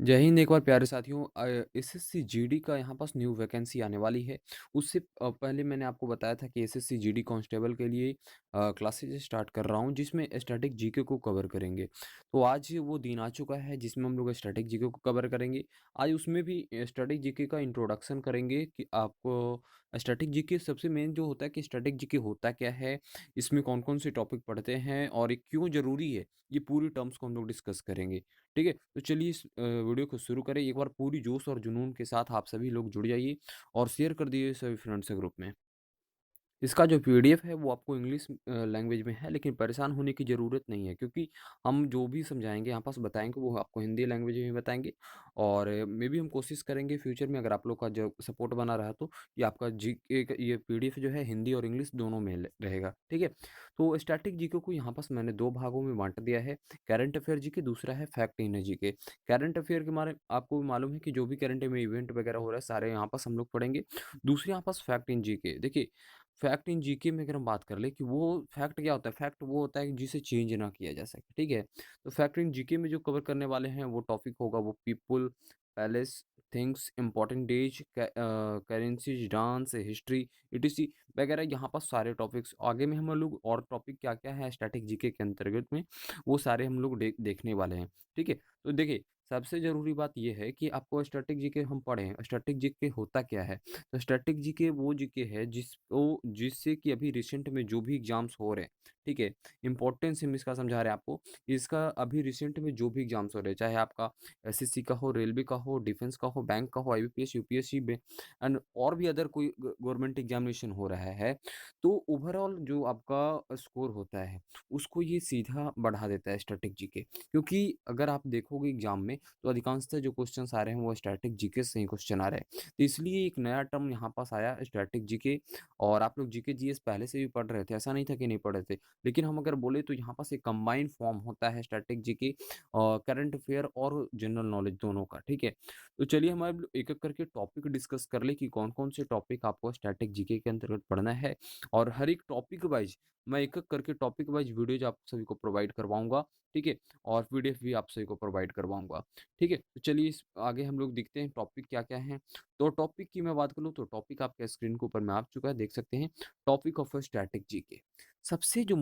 जय हिंद एक बार प्यारे साथियों। एसएससी जीडी का यहाँ पास न्यू वैकेंसी आने वाली है। उससे पहले मैंने आपको बताया था कि एसएससी जीडी कांस्टेबल के लिए क्लासेज स्टार्ट कर रहा हूँ जिसमें स्टैटिक जीके को कवर करेंगे। तो आज वो दिन आ चुका है जिसमें हम लोग स्टैटिक जीके को कवर करेंगे। आज उसमें भी स्टैटिक जीके का इंट्रोडक्शन करेंगे कि आपको स्टैटिक जीके सबसे मेन जो होता है कि स्टैटिक जीके होता क्या है, इसमें कौन-कौन से टॉपिक पढ़ते हैं और ये क्यों ज़रूरी है, ये पूरी टर्म्स को हम लोग डिस्कस करेंगे। ठीक है? तो चलिए इस वीडियो को शुरू करें। एक बार पूरी जोश और जुनून के साथ आप सभी लोग जुड़ जाइए और शेयर कर दीजिए सभी फ्रेंड्स के ग्रुप में। इसका जो पीडीएफ है वो आपको इंग्लिश लैंग्वेज में है, लेकिन परेशान होने की ज़रूरत नहीं है क्योंकि हम जो भी समझाएँगे यहाँ पास बताएँगे वो आपको हिंदी लैंग्वेज में बताएँगे। और मे बी हम कोशिश करेंगे फ्यूचर में अगर आप लोग का जो सपोर्ट बना रहा तो कि आपका जीके का ये पीडीएफ जो है हिंदी और इंग्लिश दोनों में रहेगा। ठीक है? तो स्टैटिक जीके को यहाँ पास मैंने 2 भागों में बाँट दिया है। करंट अफेयर जीके, दूसरा है fact in GK. Current affair के बारे आपको भी मालूम है कि जो भी करंट में इवेंट वगैरह हो रहा है सारे यहाँ पास हम लोग पढ़ेंगे। दूसरे यहाँ पास फैक्ट इन जीके। देखिए, फैक्ट इन जीके में अगर हम बात कर ले कि वो फैक्ट क्या होता है? फैक्ट वो होता है कि जिसे चेंज ना किया जा सके, ठीक है? तो फैक्ट इन जीके में जो कवर करने वाले हैं वो टॉपिक होगा वो people, palace, things, important days, currencies, dance, history, etc वगैरह यहाँ पर सारे टॉपिक्स आगे में हम लोग और टॉपिक क्या-क्या है स्टैटिक जीके के अंतर्गत में वो सारे हम लोग देखने वाले हैं, ठीक है? तो देखिए, सबसे ज़रूरी बात ये है कि आपको स्टैटिक जीके हम पढ़ें, स्टैटिक जीके होता क्या है? तो स्टैटिक जीके वो जीके है जिससे कि अभी रिसेंट में जो भी एग्जाम्स हो रहे हैं, ठीक है? इम्पोर्टेंस हम इसका समझा रहे हैं आपको। इसका अभी रिसेंट में जो भी एग्जाम्स हो रहे हैं, चाहे आपका एसएससी का हो, रेलवे का हो, डिफेंस का हो, बैंक का हो, आईबीपीएस, यूपीएससी में एंड और भी अदर कोई गवर्नमेंट एग्जामिनेशन हो रहा है, तो ओवरऑल जो आपका स्कोर होता है, उसको ये सीधा बढ़ा देता है स्टैटिक जीके। क्योंकि अगर आप देखोगे एग्जाम में, तो अधिकांशतः जो क्वेश्चंस आ रहे हैं, वो स्टैटिक जीके से ही क्वेश्चन आ रहे हैं। तो इसलिए एक नया टर्म यहाँ पास आया स्टैटिक जीके। और आप लोग जीके जीएस पहले से भी पढ़ रहे थे, ऐसा नहीं था कि नहीं पढ़ रहे थे। लेकिन हम अगर बोले तो यहाँ पास एक कंबाइंड फॉर्म होता है स्टैटिक जीके करंट अफेयर और जनरल नॉलेज दोनों का, ठीक है? तो चलिए हम अब एक-एक करके टॉपिक डिस्कस कर ले कि कौन-कौन से टॉपिक आपको स्टैटिक जीके के अंतर्गत पढ़ना है। और हर एक टॉपिक वाइज़ मैं एक-एक करके टॉपिक वाइज़ वीडियोज़ आप सभी को प्रोवाइड करवाऊँगा, ठीक है? और पीडीएफ भी आप सभी को प्रोवाइड करवाऊँगा, ठीक है? तो चलिए इस आगे हम लोग देखते हैं टॉपिक क्या-क्या हैं। तो टॉपिक की मैं बात करूँ तो टॉपिक आपके स्क्रीन के ऊपर में आ चुका है, देख सकते हैं। Topic of static GK. सबसे जो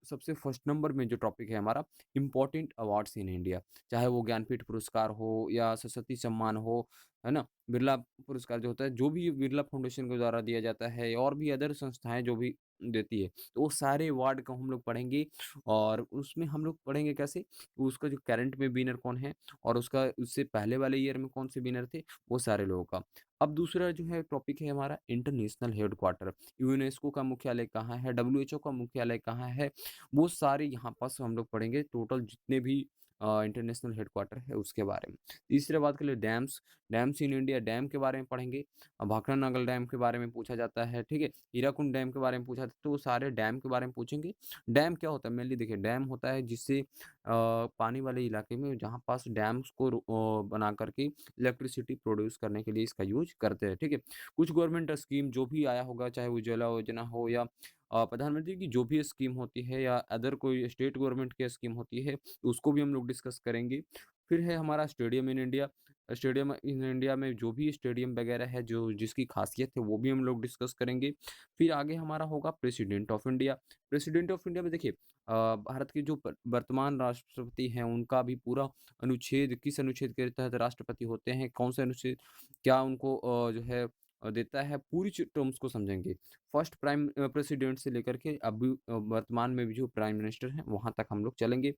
सबसे फर्स्ट नंबर में जो टॉपिक है हमारा इम्पोर्टेंट अवार्ड्स इन इंडिया। चाहे वो ज्ञानपीठ पुरस्कार हो या सरस्वती सम्मान हो, है ना? बिरला पुरस्कार जो होता है, जो भी बिरला फाउंडेशन के द्वारा दिया जाता है और भी अदर संस्थाएँ जो भी देती है, तो वो सारे अवार्ड को हम लोग पढ़ेंगे। और उसमें हम लोग पढ़ेंगे कैसे? उसका जो करंट में विनर कौन है और उसका उससे पहले वाले ईयर में कौन से विनर थे, वो सारे लोगों का। अब दूसरा जो है टॉपिक है हमारा इंटरनेशनल हेडक्वार्टर। यूनेस्को का मुख्यालय कहाँ है? डब्ल्यूएचओ का मुख्यालय कहाँ है? वो सारे यहाँ पास हम लोग पढ़ेंगे टोटल जितने भी इंटरनेशनल हेडक्वार्टर है उसके बारे में। तीसरे बात कर ले dams, dams in India dam के बारे में पढ़ेंगे। भाखड़ा नंगल डैम के बारे में पूछा जाता है, ठीक है? हीराकुंड डैम के बारे में पूछा जाता है, तो वो सारे डैम के बारे में पूछेंगे। डैम क्या होता है? मेनली देखिए डैम होता है जिससे पानी वाले इलाके में जहाँ पास डैम्स को बना करके इलेक्ट्रिसिटी प्रोड्यूस करने के लिए इसका यूज़ करते हैं, ठीक है? कुछ गवर्नमेंट स्कीम जो भी आया होगा, चाहे उज्ज्वला योजना हो या प्रधानमंत्री की जो भी स्कीम होती है या अदर कोई स्टेट गवर्नमेंट की स्कीम होती है, तो उसको भी हम लोग डिस्कस करेंगे। फिर है हमारा stadium in India. Stadium in India में जो भी स्टेडियम वगैरह है, जो जिसकी खासियत है, वो भी हम लोग डिस्कस करेंगे। फिर आगे हमारा होगा president of India. President of India में देखिए भारत के जो वर्तमान राष्ट्रपति हैं, उनका भी पूरा अनुच्छेद किस अनुच्छेद के तहत राष्ट्रपति होते हैं, कौन से अनुच्छेद क्या उनको जो है देता है, पूरी टर्म्स को समझेंगे। फर्स्ट प्रेसिडेंट से लेकर के अभी वर्तमान में भी जो प्राइम मिनिस्टर हैं, वहाँ तक हम लोग चलेंगे।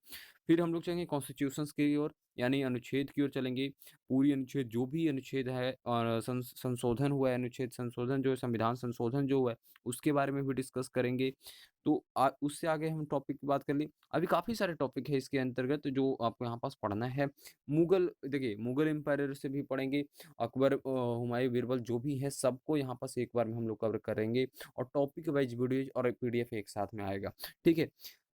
फिर हम लोग चलेंगे कॉन्स्टिट्यूशंस की ओर, यानी अनुच्छेद की ओर चलेंगे। पूरी अनुच्छेद जो भी अनुच्छेद है और संशोधन हुआ है, अनुच्छेद संशोधन जो है, संविधान संशोधन जो हुआ है, उसके बारे में भी डिस्कस करेंगे। तो उससे आगे हम टॉपिक की बात कर लें। अभी काफ़ी सारे टॉपिक है इसके अंतर्गत जो आपको यहाँ पास पढ़ना है। मुगल देखिए मुगल एम्पायर से भी पढ़ेंगे, अकबर, हुमायूँ, बीरबल जो भी है सबको यहाँ पास एक बार में हम लोग कवर करेंगे और टॉपिक वाइज़ वीडियोज़ और पीडीएफ एक साथ में आएगा, ठीक है?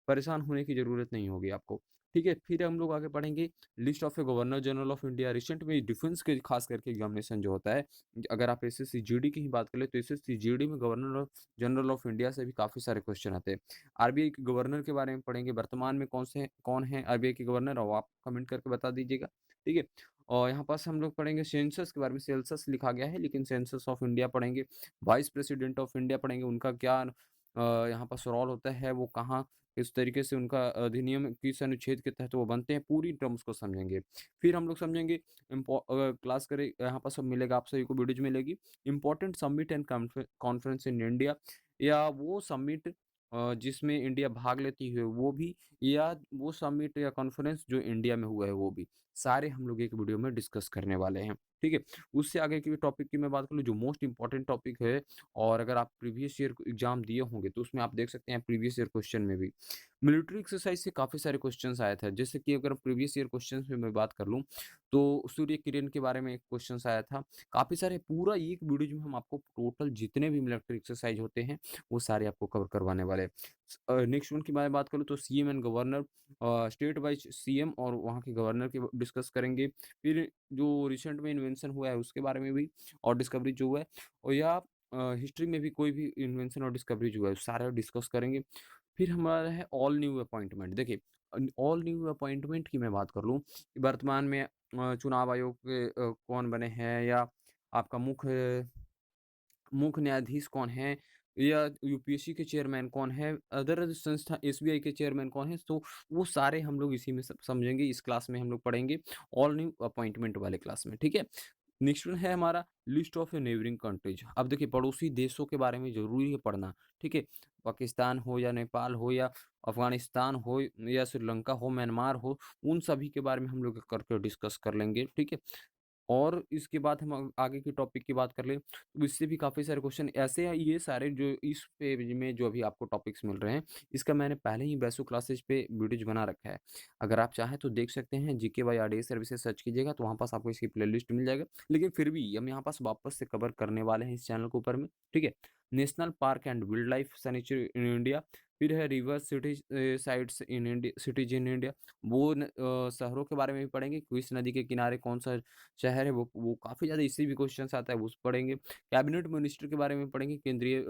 परेशान होने की ज़रूरत नहीं होगी आपको। ठीक है, फिर हम लोग आगे पढ़ेंगे list of a governor general of India. Recent में डिफेंस के खास करके एग्जामिनेशन जो होता है, अगर आप एसएससी जीडी की ही बात करें तो एसएससी जीडी में governor of general of India से भी काफ़ी सारे क्वेश्चन आते हैं। आरबीआई के गवर्नर के बारे में पढ़ेंगे, वर्तमान में कौन है आरबीआई के गवर्नर, और आप कमेंट करके बता दीजिएगा। ठीक है, और यहाँ पास हम लोग पढ़ेंगे सेंसस के बारे में। सेंसस लिखा गया है लेकिन सेंसस ऑफ इंडिया पढ़ेंगे। वाइस प्रेसिडेंट ऑफ इंडिया पढ़ेंगे, उनका क्या यहाँ पास रोल होता है, वो कहाँ किस तरीके से उनका अधिनियम किस अनुच्छेद के तहत वो बनते हैं, पूरी टर्म्स को समझेंगे। फिर हम लोग समझेंगे क्लास करें, यहाँ पर सब मिलेगा, आप सभी को वीडियोज मिलेगी। Important summit and conference in India, या वो समिट जिसमें इंडिया भाग लेती है वो भी, या वो समिट या कॉन्फ्रेंस जो इंडिया में हुआ है वो भी, सारे हम लोग एक वीडियो में डिस्कस करने वाले हैं। ठीक है, उससे आगे की टॉपिक की मैं बात करूँ, जो मोस्ट इंपॉर्टेंट टॉपिक है, और अगर आप प्रीवियस ईयर एग्जाम दिए होंगे तो उसमें आप देख सकते हैं प्रीवियस ईयर क्वेश्चन में भी मिलिट्री एक्सरसाइज से काफ़ी सारे क्वेश्चंस आए थे। जैसे कि अगर प्रीवियस ईयर क्वेश्चंस में मैं बात कर लूँ, तो सूर्य किरण के बारे में एक क्वेश्चंस आया था। काफ़ी सारे, पूरा एक वीडियो में हम आपको टोटल जितने भी मिलिट्री एक्सरसाइज होते हैं वो सारे आपको कवर करवाने वाले हैं। नेक्स्ट वन की मैं बात करूँ तो CM and governor, state wise CM और वहाँ के गवर्नर की डिस्कस करेंगे। फिर जो रिसेंट में इन्वेंशन हुआ है उसके बारे में भी, और डिस्कवरी जो हुआ है, और या हिस्ट्री में भी कोई भी इन्वेंशन और डिस्कवरी जो है सारा डिस्कस करेंगे। फिर हमारा है ऑल न्यू अपॉइंटमेंट। देखिए, ऑल न्यू अपॉइंटमेंट की मैं बात कर लूँ कि वर्तमान में चुनाव आयोग के कौन बने हैं, या आपका मुख्य मुख्य न्यायाधीश कौन है, या यूपीएससी के चेयरमैन कौन है, अदर संस्था एसबीआई के चेयरमैन कौन है, तो वो सारे हम लोग इसी में सब समझेंगे। इस क्लास में हम लोग पढ़ेंगे ऑल न्यू अपॉइंटमेंट वाले क्लास में। ठीक है, नेक्स्ट वन है हमारा list of A neighbouring countries. अब देखिए, पड़ोसी देशों के बारे में जरूरी है पढ़ना। ठीक है, पाकिस्तान हो या नेपाल हो या अफगानिस्तान हो या श्रीलंका हो, म्यांमार हो, उन सभी के बारे में हम लोग करके डिस्कस कर लेंगे। ठीक है, और इसके बाद हम आगे के टॉपिक की बात कर लें तो इससे भी काफ़ी सारे क्वेश्चन ऐसे हैं। ये सारे जो इस पेज में जो अभी आपको टॉपिक्स मिल रहे हैं, इसका मैंने पहले ही बेसो क्लासेज पे वीडियोज बना रखा है। अगर आप चाहें तो देख सकते हैं, GK by RDS services search कीजिएगा तो वहाँ पास आपको इसकी प्लेलिस्ट मिल जाएगा। लेकिन फिर भी हम यहाँ पास वापस से कवर करने वाले हैं इस चैनल के ऊपर में। ठीक है, national park and wild life sanctuary in India. फिर है river city sites in India, cities in India. वो शहरों के बारे में भी पढ़ेंगे, किस नदी के किनारे कौन सा शहर है, वो काफ़ी ज़्यादा इससे भी क्वेश्चंस आता है, वो पढ़ेंगे। कैबिनेट मिनिस्टर के बारे में पढ़ेंगे, केंद्रीय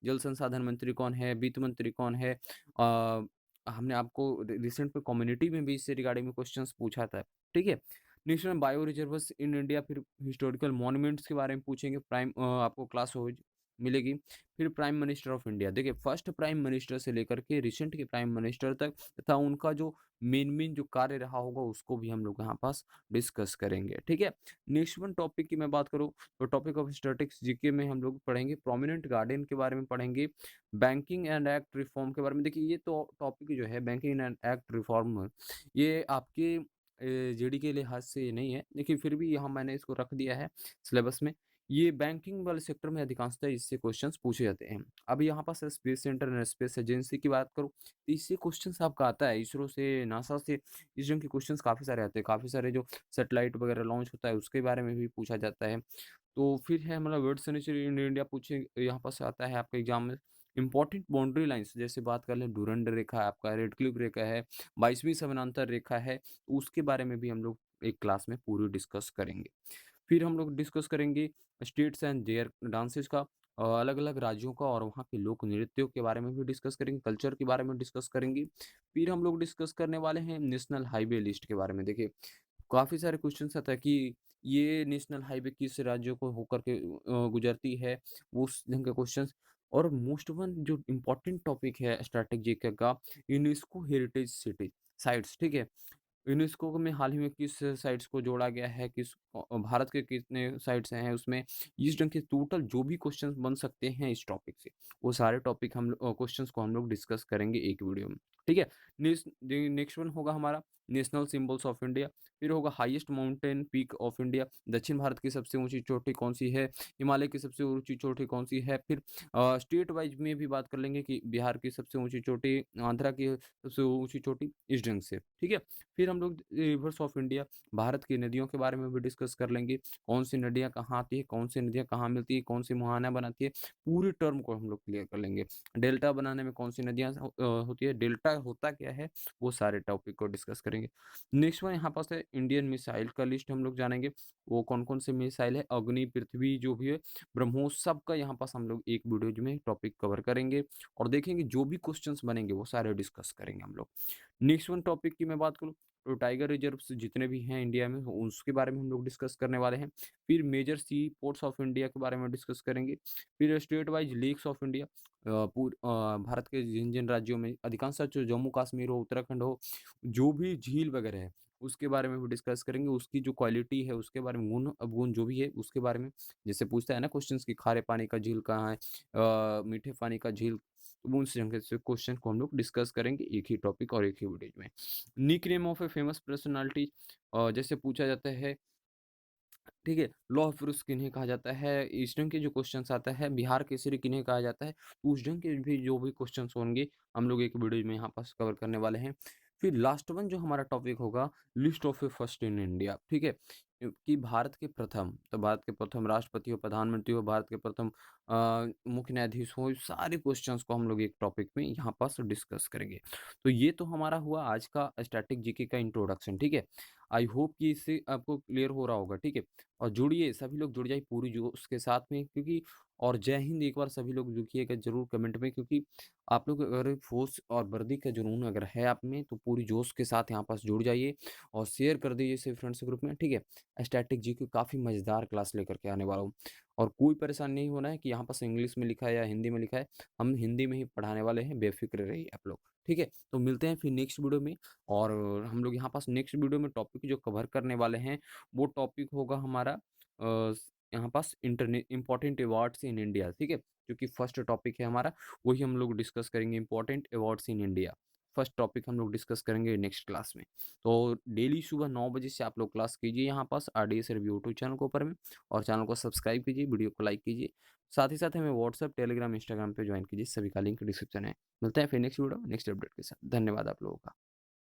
जल संसाधन मंत्री कौन है, वित्त मंत्री कौन है। हमने आपको रिसेंट में कम्युनिटी में भी इससे रिगार्डिंग में क्वेश्चंस पूछा था। ठीक है, नेक्स्ट में बायो रिजर्व्स इन इंडिया, फिर हिस्टोरिकल मॉन्यूमेंट्स के बारे में पूछेंगे, आपको क्लास हो मिलेगी। फिर प्राइम मिनिस्टर ऑफ इंडिया, देखिए फर्स्ट प्राइम मिनिस्टर से लेकर के रिसेंट के प्राइम मिनिस्टर तक, तथा उनका जो मेन जो कार्य रहा होगा उसको भी हम लोग यहाँ पास डिस्कस करेंगे। ठीक है, नेक्स्ट वन टॉपिक की मैं बात करूँ तो टॉपिक ऑफ स्टैटिक्स जीके में हम लोग पढ़ेंगे प्रोमिनेंट गार्डियन के बारे में पढ़ेंगे, बैंकिंग एंड एक्ट रिफॉर्म के बारे में। देखिए, ये तो टॉपिक जो है बैंकिंग एंड एक्ट रिफॉर्म, ये आपके जीडी के लिहाज से नहीं है, लेकिन फिर भी यहाँ मैंने इसको रख दिया है सिलेबस में। ये बैंकिंग वाले सेक्टर में अधिकांशतः इससे क्वेश्चंस पूछे जाते हैं। अब यहाँ पास space centre and space agency की बात करूँ तो इससे क्वेश्चंस आपका आता है, इसरो से, नासा से, इस जंग के क्वेश्चंस काफ़ी सारे आते हैं। काफ़ी सारे जो सैटेलाइट वगैरह लॉन्च होता है उसके बारे में भी पूछा जाता है। तो फिर है मतलब वर्ल्ड सेंचुरी इन इंडिया पूछे, यहाँ पास आता है आपके एग्जाम में। इंपॉर्टेंट बाउंड्री लाइंस जैसे बात कर लें, डूरंड रेखा है आपका, रेड क्लिफ रेखा है, 22वीं समानांतर रेखा है, उसके बारे में भी हम लोग एक क्लास में पूरी डिस्कस करेंगे। फिर हम लोग डिस्कस करेंगे स्टेट्स एंड देयर डांसेस का, अलग अलग राज्यों का और वहाँ के लोक नृत्यों के बारे में भी डिस्कस करेंगे, कल्चर के बारे में डिस्कस करेंगे। फिर हम लोग डिस्कस करने वाले हैं नेशनल हाईवे लिस्ट के बारे में। देखिए, काफ़ी सारे क्वेश्चंस आता है कि ये नेशनल हाईवे किस राज्यों को होकर के गुजरती है, वो उस ढंग के क्वेश्चंस। और मोस्ट वन जो इम्पोर्टेंट टॉपिक है स्ट्रैटेजी का, यूनेस्को हेरिटेज सिटी साइट्स। ठीक है, यूनेस्को में हाल ही में किस साइट्स को जोड़ा गया है, भारत के कितने साइट्स हैं उसमें, इस ढंग के टोटल जो भी क्वेश्चंस बन सकते हैं इस टॉपिक से, वो सारे टॉपिक हम क्वेश्चंस को हम लोग डिस्कस करेंगे एक वीडियो में। ठीक है, नेक्स्ट वन होगा हमारा नेशनल सिंबल्स ऑफ इंडिया। फिर होगा highest mountain peak of India, दक्षिण भारत की सबसे ऊंची चोटी कौन सी है, हिमालय की सबसे ऊंची चोटी कौन सी है। फिर स्टेट वाइज में भी बात कर लेंगे कि बिहार की सबसे ऊंची चोटी, आंध्रा की सबसे ऊंची चोटी, इस ढंग से। ठीक है, फिर हम लोग रिवर्स ऑफ इंडिया, भारत की नदियों के बारे में भी डिस्कस कर लेंगे, कौन सी नदियाँ कहाँ आती है, कौन सी नदियाँ कहाँ मिलती है, कौन सी मुहाना बनाती है, पूरी टर्म को हम लोग क्लियर कर लेंगे। डेल्टा बनाने में कौन सी नदियाँ होती है, डेल्टा होता क्या है, वो सारे टॉपिक को डिस्कस करेंगे। नेक्स्ट वन यहाँ पास है इंडियन मिसाइल का लिस्ट हम लोग जानेंगे, वो कौन-कौन से मिसाइल है, अग्नि, पृथ्वी जो भी है, ब्रह्मोस सबका यहाँ पास हम लोग एक वीडियो में टॉपिक कवर करेंगे और देखेंगे जो भी क्वेश्चंस बनेंगे वो सारे डिस्कस करेंगे हम लोग। नेक्स्ट वन टॉपिक की मैं बात करूँ तो टाइगर रिजर्व्स जितने भी हैं इंडिया में उसके बारे में हम लोग डिस्कस करने वाले हैं। फिर major sea ports of India के बारे में डिस्कस करेंगे। फिर state wise lakes of India, Bharat के जिन-जिन राज्यों में अधिकांशतः जो जम्मू कश्मीर हो, उत्तराखंड हो, जो भी झील वगैरह है, उसके बारे में भी डिस्कस करेंगे। उसकी जो क्वालिटी है उसके बारे में गुण अवगुण जो भी है उसके बारे में, जैसे पूछता है ना क्वेश्चंस कि खारे पानी का झील कहाँ है, मीठे पानी का झील, तो उन संग से क्वेश्चन को हम लोग डिस्कस करेंगे एक ही टॉपिक और एक ही वीडियो में। Nickname of a famous personality, जैसे पूछा जाता है, ठीक है, लौह पुरुष किन्हें कहा जाता है, इस ढंग के जो क्वेश्चंस आता है, बिहार केसरी किन्हें कहा जाता है, तो उस ढंग के भी जो भी क्वेश्चंस होंगे हम लोग एक वीडियो में यहाँ पास कवर करने वाले हैं। फिर लास्ट वन जो हमारा टॉपिक होगा, list of A first in India, ठीक है, कि भारत के प्रथम, तो भारत के प्रथम राष्ट्रपति हो, प्रधानमंत्री हो, भारत के प्रथम मुख्य न्यायाधीश हो, इस सारे क्वेश्चंस को हम लोग एक टॉपिक में यहाँ पास डिस्कस करेंगे। तो ये तो हमारा हुआ आज का स्टैटिक जीके का इंट्रोडक्शन, ठीक है। आई होप कि इससे आपको क्लियर हो रहा होगा, ठीक है। और जुड़िए, सभी लोग जुड़ जाइए पूरी जोश के साथ में, क्योंकि और जय हिंद एक बार सभी लोग लिखिएगा ज़रूर कमेंट में, क्योंकि आप लोग अगर फ़ोर्स और वर्दी का जुनून अगर है आप में तो पूरी जोश के साथ यहाँ पास जुड़ जाइए और शेयर कर दीजिए इसे फ्रेंड्स ग्रुप में, ठीक है। स्टैटिक जीके काफ़ी मज़ेदार क्लास लेकर के आने वाला हूँ और कोई परेशान नहीं होना है कि यहाँ पास इंग्लिश में लिखा है या हिंदी में लिखा है, हम हिंदी में ही पढ़ाने वाले हैं, बेफ़िक्र रहिए आप लोग, ठीक है। तो मिलते हैं फिर नेक्स्ट वीडियो में और हम लोग यहाँ पास नेक्स्ट वीडियो में टॉपिक जो कवर करने वाले हैं, वो टॉपिक होगा हमारा यहाँ पास इंटरने इम्पोर्टेंट अवार्ड्स इन इंडिया, ठीक है? क्योंकि फर्स्ट टॉपिक है हमारा, वही हम लोग डिस्कस करेंगे, important awards in India. First topic हम लोग डिस्कस करेंगे नेक्स्ट क्लास में। तो डेली सुबह 9 बजे से आप लोग क्लास कीजिए यहाँ पास आरडीएस रिव्यू यूट्यूब चैनल के ऊपर में और चैनल को सब्सक्राइब कीजिए, वीडियो को लाइक कीजिए। साथ ही साथ हमें व्हाट्सएप, टेलीग्राम, इंस्टाग्राम पे ज्वाइन कीजिए, सभी का लिंक डिस्क्रिप्शन है। मिलते हैं फिर नेक्स्ट वीडियो, नेक्स्ट अपडेट के साथ। धन्यवाद आप लोगों का।